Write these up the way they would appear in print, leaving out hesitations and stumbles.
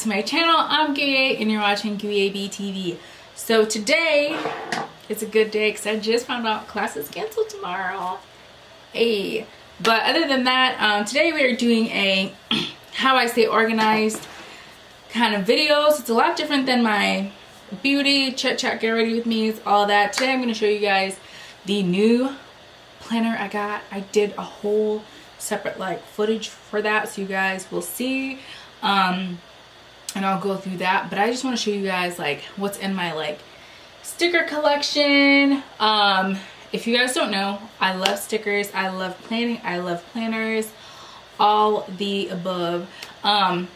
to my channel. I'm Guye and you're watching Bwwpc TV. So today it's a good day because I just found out class is canceled tomorrow. Hey, but other than that, today we are doing a how I stay organized kind of videos. It's a lot different than my beauty, chit chat, get ready with me, all that. Today I'm going to show you guys the new planner I got. I did a whole separate footage for that, so you guys will see, and I'll go through that. But I just want to show you guys what's in my sticker collection. If you guys don't know, I love stickers, I love planning, I love planners, all the above. I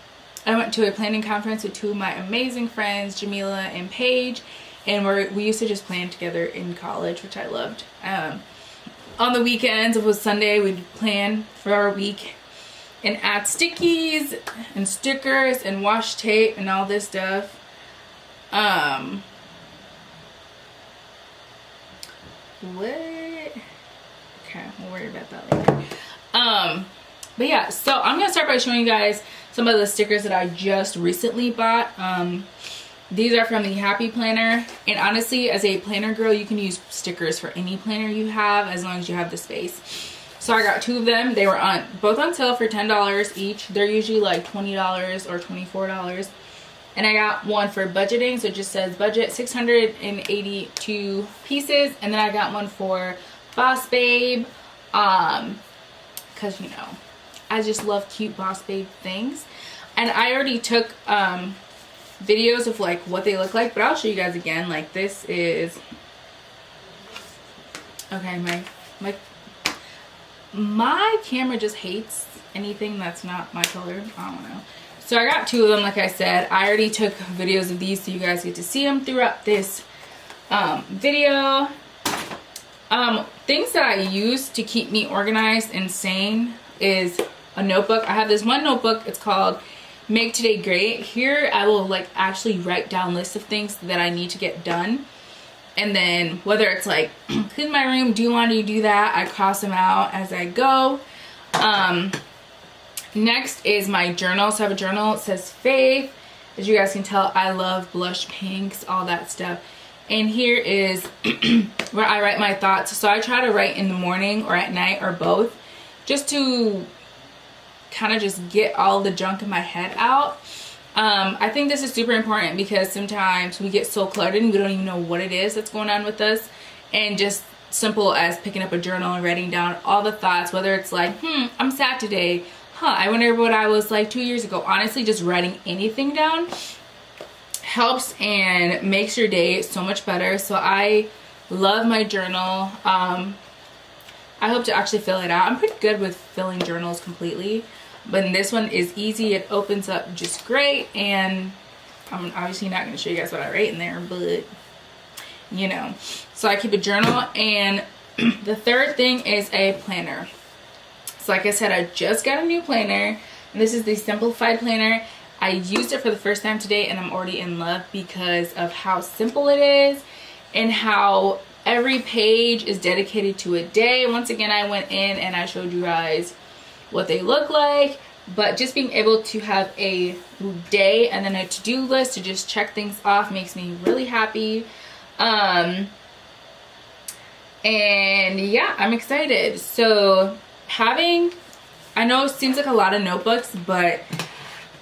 went to a planning conference with two of my amazing friends, Jamila and Paige, and we used to just plan together in college, which I loved. On the weekends, if it was Sunday, we'd plan for our week and add stickies and stickers and washi tape and all this stuff. What? Okay, we'll worry about that later. But yeah, so I'm gonna start by showing you guys some of the stickers that I just recently bought. These are from the Happy Planner, and honestly, as a planner girl, you can use stickers for any planner you have as long as you have the space. So I got two of them. They were both on sale for $10 each. They're usually like $20 or $24. And I got one for budgeting, so it just says budget, 682 pieces. And then I got one for Boss Babe, because you know, I just love cute Boss Babe things. And I already took videos of what they look like, but I'll show you guys again. This is okay. My camera just hates anything that's not my color. I don't know. So I got two of them. Like I said, I already took videos of these, so you guys get to see them throughout this video. Things that I use to keep me organized and sane is a notebook. I have this one notebook. It's called Make Today Great. Here I will actually write down lists of things that I need to get done, and then whether it's clean my room, do you want to do that, I cross them out as I go. Next is my journal. So I have a journal. It says Faith. As you guys can tell, I love blush pinks, all that stuff. And here is where I write my thoughts. So I try to write in the morning or at night or both, just to kind of just get all the junk in my head out. I think this is super important because sometimes we get so cluttered and we don't even know what it is that's going on with us. And just simple as picking up a journal and writing down all the thoughts, whether it's I'm sad today, I wonder what I was 2 years ago. Honestly, just writing anything down helps and makes your day so much better. So I love my journal. I hope to actually fill it out. I'm pretty good with filling journals completely, but this one is easy. It opens up just great, and I'm obviously not going to show you guys what I write in there, but you know. So I keep a journal. And the third thing is a planner. So like I said, I just got a new planner, and this is the Simplified Planner. I used it for the first time today, and I'm already in love because of how simple it is and how every page is dedicated to a day. Once again, I went in and I showed you guys what they look like, but just being able to have a day and then a to-do list to just check things off makes me really happy. And yeah, I'm excited. So I know it seems like a lot of notebooks, but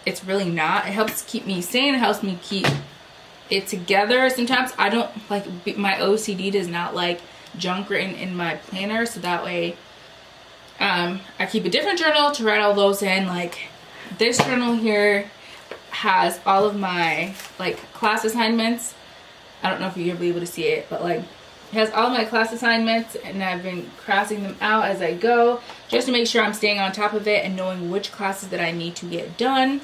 it's really not. It helps keep me sane. It helps me keep it together. Sometimes I don't my OCD does not like junk written in my planner, so that way I keep a different journal to write all those in. This journal here has all of my class assignments. I don't know if you'll be able to see it, but it has all my class assignments, and I've been crossing them out as I go just to make sure I'm staying on top of it and knowing which classes that I need to get done.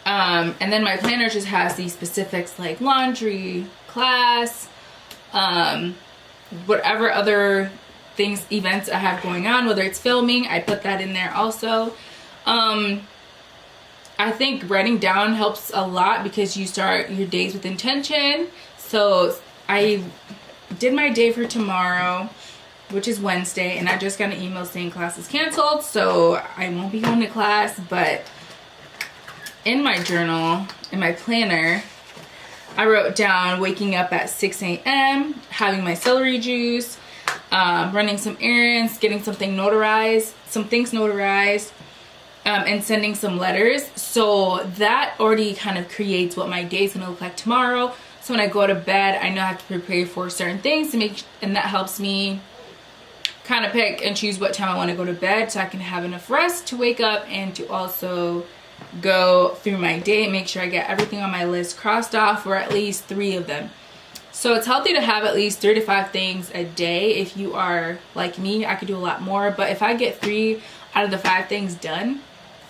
And then my planner just has these specifics like laundry, class, whatever other things, events I have going on, whether it's filming, I put that in there also. I think writing down helps a lot because you start your days with intention. So I did my day for tomorrow, which is Wednesday, and I just got an email saying class is canceled, so I won't be going to class, but in my journal, in my planner, I wrote down waking up at 6 a.m., having my celery juice, running some errands, getting some things notarized, and sending some letters. So that already kind of creates what my day is gonna look like tomorrow. So when I go to bed, I know I have to prepare for certain things and that helps me kind of pick and choose what time I want to go to bed, so I can have enough rest to wake up and to also go through my day and make sure I get everything on my list crossed off, or at least 3 of them. So it's healthy to have at least 3 to 5 things a day. If you are like me, I could do a lot more, but if I get 3 out of the 5 things done,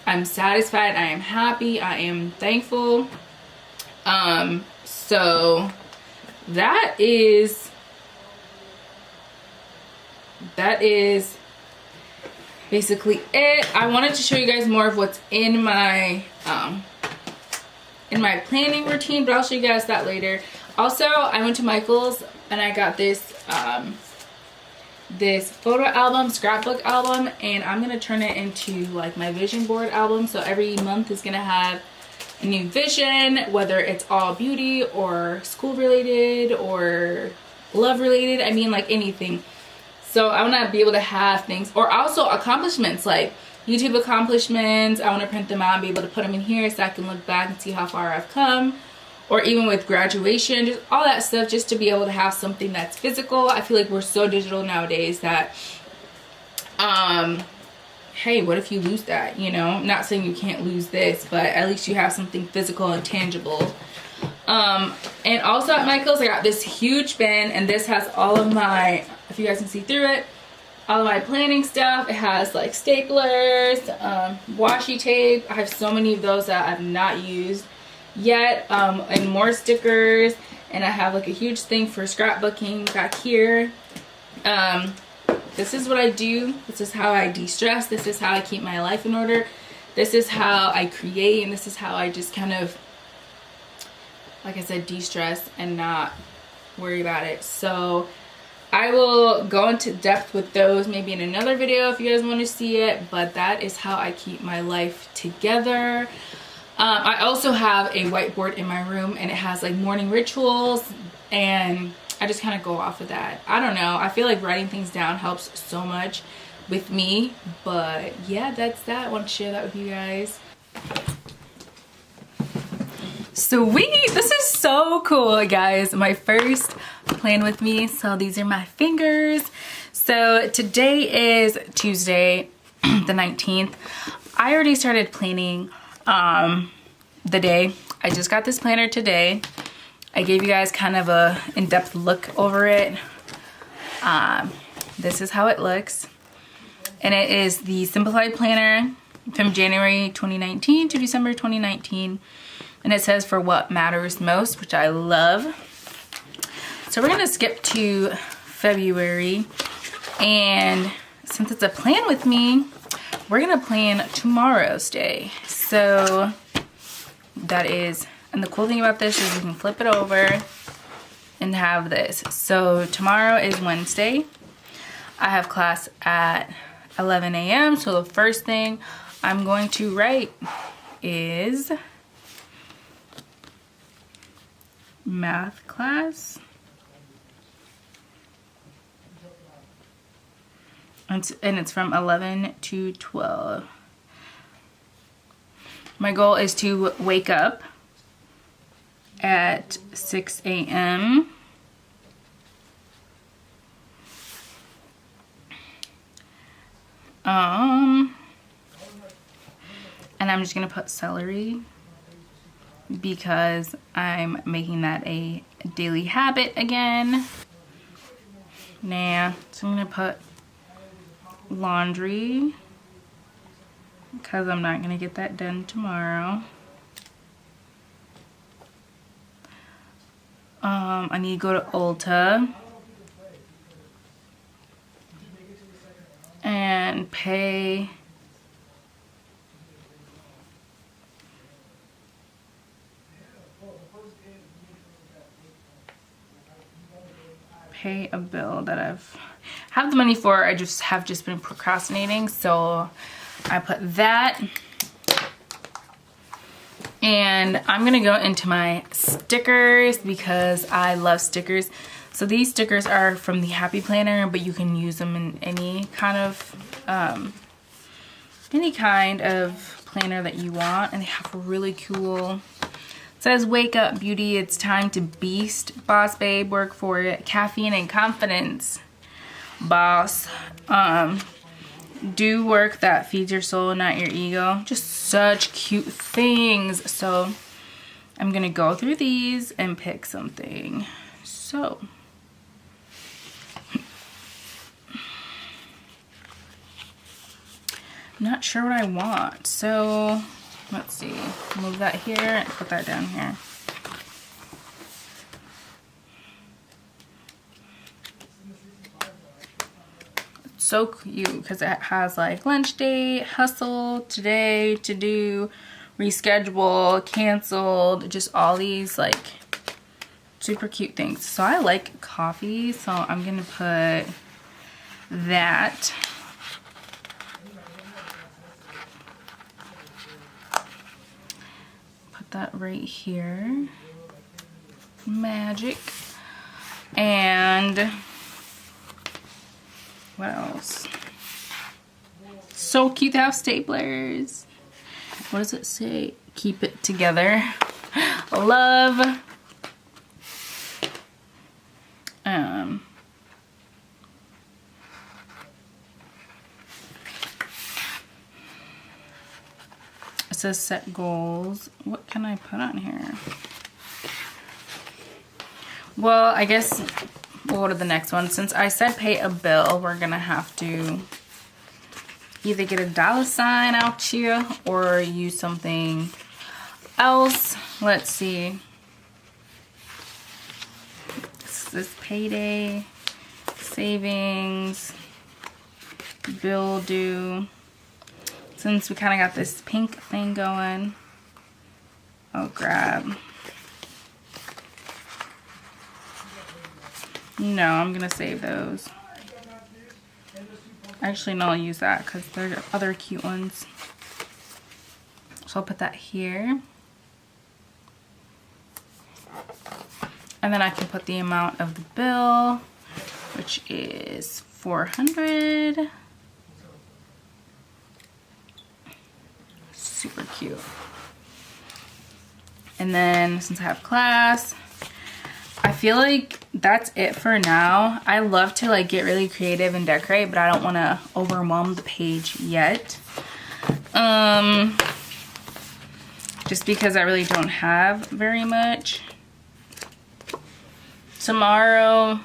I'm satisfied, I am happy, I am thankful. So that is basically it. I wanted to show you guys more of what's in my planning routine, but I'll show you guys that later. Also, I went to Michael's and I got this this photo album, scrapbook album, and I'm gonna turn it into like my vision board album. So every month is gonna have a new vision, whether it's all beauty or school related or love related. I mean, like anything. So I want to be able to have things, or also accomplishments, like YouTube accomplishments. I want to print them out and be able to put them in here so I can look back and see how far I've come. Or even with graduation, just all that stuff, just to be able to have something that's physical. I feel like we're so digital nowadays that, hey, what if you lose that? You know, I'm not saying you can't lose this, but at least you have something physical and tangible. And also at Michael's, I got this huge bin, and this has all of my, if you guys can see through it, all of my planning stuff. It has like staplers, washi tape. I have so many of those that I've not used yet, and more stickers. And I have like a huge thing for scrapbooking back here. This is what I do. This is how I de-stress. This is how I keep my life in order. This is how I create, and this is how I just kind of, like I said, de-stress and not worry about it. So I will go into depth with those maybe in another video if you guys want to see it, but that is how I keep my life together. I also have a whiteboard in my room, and it has like morning rituals, and I just kind of go off of that. I don't know, I feel like writing things down helps so much with me. But yeah, that's that. I want to share that with you guys. Sweet, this is so cool, guys. My first plan with me. So these are my fingers. So today is Tuesday the 19th. I already started planning the day. I just got this planner today. I gave you guys kind of a in-depth look over it. This is how it looks, and it is the Simplified Planner from January 2019 to December 2019. And it says for what matters most, which I love. So we're gonna skip to February, and since it's a plan with me, we're gonna plan tomorrow's day. So that is, and the cool thing about this is you can flip it over and have this. So tomorrow is Wednesday. I have class at 11 a.m. So the first thing I'm going to write is math class. And it's from 11 to 12. My goal is to wake up at 6 a.m. And I'm just gonna put celery because I'm making that a daily habit again. Nah, so I'm gonna put laundry because I'm not gonna get that done tomorrow. I need to go to Ulta and pay a bill that have the money for. I just have been procrastinating, so I put that. And I'm gonna go into my stickers because I love stickers. So these stickers are from the Happy Planner, but you can use them in any kind of planner that you want. And they have really cool, it says wake up beauty, it's time to beast, boss babe, work for it, caffeine and confidence, boss. Do work that feeds your soul, not your ego. Just such cute things. So I'm gonna go through these and pick something. So I'm not sure what I want. So let's see, move that here and put that down here. So cute because it has like lunch date, hustle, today, to do, reschedule, canceled, just all these like super cute things. So I like coffee, so I'm gonna put that. Put that right here. Magic. And what else? So cute to have staplers. What does it say? Keep it together. Love. It says set goals. What can I put on here? Well, I guess we'll go to the next one. Since I said pay a bill, we're gonna have to either get a $sign out here or use something else. Let's see. This is payday, savings, bill due. Since we kind of got this pink thing going, oh, grab. No, I'm gonna save those. Actually, no, I'll use that because there are other cute ones. So I'll put that here. And then I can put the amount of the bill, which is $400. Super cute. And then since I have class, I feel like that's it for now. I love to like get really creative and decorate, but I don't want to overwhelm the page yet. Just because I really don't have very much. Tomorrow,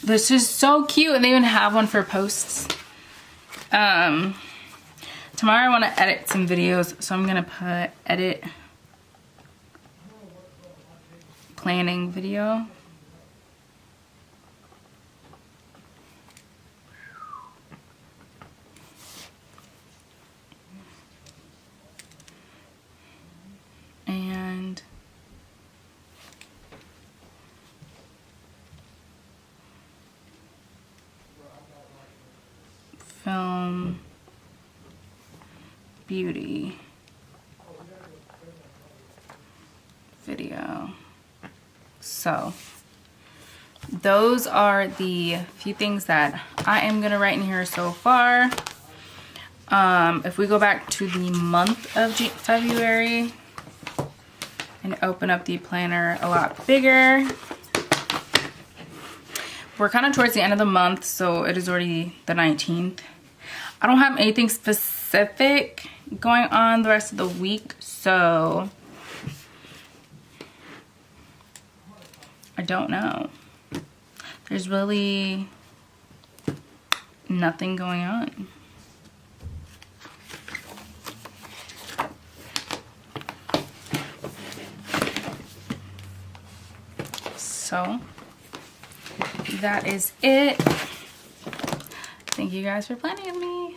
this is so cute, and they even have one for posts. Tomorrow I want to edit some videos, so I'm gonna put edit planning video. And film beauty video. So those are the few things that I am gonna write in here so far. If we go back to the month of February and open up the planner a lot bigger, we're kind of towards the end of the month, so it is already the 19th. I don't have anything specific going on the rest of the week, so I don't know. There's really nothing going on. So that is it. Thank you guys for planning with me.